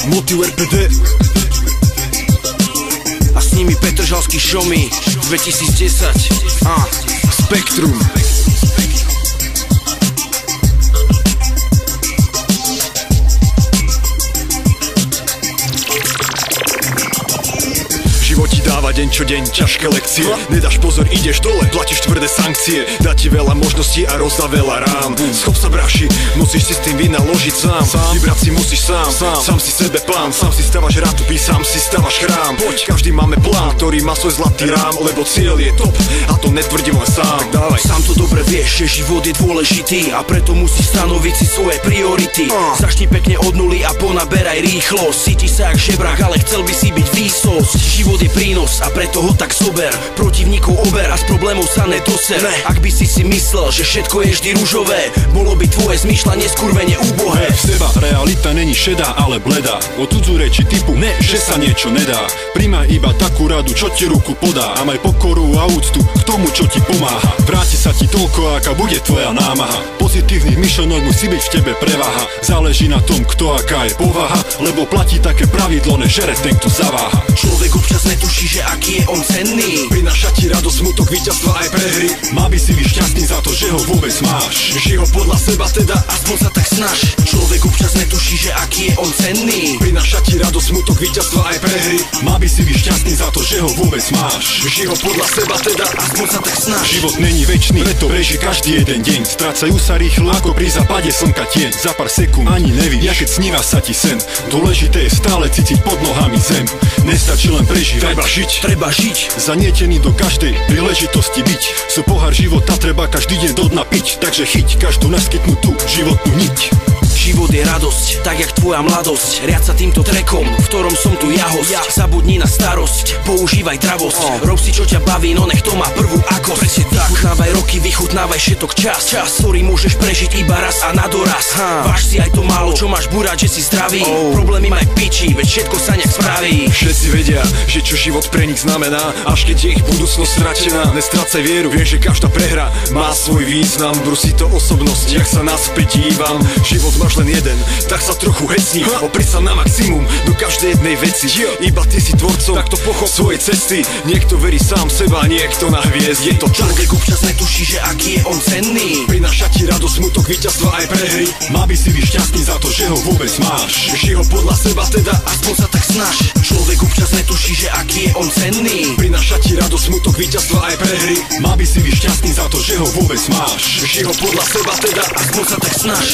Motiv RPD a s nimi Petržalský Šomy 2010 Spektrum. Život ti dáva deň čo deň ťažké lekcie. Nedáš pozor, ideš dole, platíš tvrdé sankcie. Dá ti veľa možností a rozdá veľa rán. Schop sa braši, musíš si s tým vynaložiť sám. Vybrať si musíš sám, sám si sebe plán. Sám si stavaš rátupy, sám si stavaš chrám. Poď, každý máme plán, ktorý má svoj zlatý rám. Lebo cieľ je top, a to netvrdím len sám. Tak dávaj. Sám to dobre vieš, že život je dôležitý a preto musíš stanoviť si svoje priority. Začni pekne od nuly a ponaberaj rýchlo. Cítiš sa jak žebrák, ale chcel by si byť výsosť. Život je prínos a preto ho tak zober. Protivníkov ober a z problémov sa nedoser. Ak by si myslel, že všetko je vždy ružové, bolo by tvoje zmýšľanie skurvene úbohé. V seba realita není šedá, ale bledá. O cudzú reči typu ne, že sa niečo nedá. Príjmaj iba takú radu, čo ti ruku podá. A maj pokoru a úctu k tomu, čo ti pomáha. Vráti sa ti toľko, aká bude tvoja námaha. Pozitívnych myšlenok musí byť v tebe preváha. Záleží na tom, kto aká je povaha, lebo platí také pravidlo, nežere ten, kto zaváha. Človek občas netuší, že aký je on cenný. Prináša ti radosť, smutok, víťazstva aj prehry. Má by si byť šťastný za to, že ho vôbec máš. Žij ho podľa seba teda, aspoň sa tak snaž. Človek občas netuší, že aký je on cenný. Prináša ti radosť, smutok, víťazstva aj prehry. Má by si byť šťastný za to, že ho vôbec máš. Žij ho podľa seba teda, aspoň sa tak snaž. Život není večný, preto preži každý jeden deň. Strácajú sa rýchlo ako pri západe slnka tieň. Za pár sekúnd ani nevidíš, keď sníva sa ti sen. Dôležité je stále cítiť pod nohami zem. Nestačí len prežívať, treba žiť. Zanietený do každej príležitosti byť. So pohár života treba každý deň do dna piť. Takže chyť každú naskytnutú životnú niť. Život je radosť, tak jak tvoja mladosť. Riad sa týmto trekom, v ktorom som tu ja host. Zabudni na starosť, používaj dravosť. Rob si čo ťa baví, no nech to má prvú akosť. Presne tak, vychutnávaj roky, vychutnávaj všetok čas, ktorý môžeš prežiť iba raz a na doraz. Váž si aj to málo, čo máš burať, že si zdravý. Problémy maj piči, veď všetko sa nejak spraví. Všetci vedia, že čo život pre nich znamená, až keď je ich budúcnosť stratená. Nestrácaj vieru, viem, že každá prehra má svoj význam. Brusí to osobnosť, jak sa naspäť dívam. Život máš len jeden, tak sa trochu hecni. Opri sa na maximum do každej jednej veci. Iba ty si tvorcom, tak to pochop svojej cesty. Niekto verí sám seba, niekto na hviezd. Je to človek občas netuší, že aký je on cenný. Prináša ti radosť, smutok, víťazstva aj prehry. Má by si byť šťastný za to, že ho vôbec máš. Žij ho podľa seba teda, aspoň sa tak snaž. Človek občas netuší, že aký je on cenný. Prináša ti radosť, smutok, víťazstva aj prehry. Má by si byť šťastný za to, že ho vôbec máš. Žij ho podľa seba teda, aspoň sa tak snaž.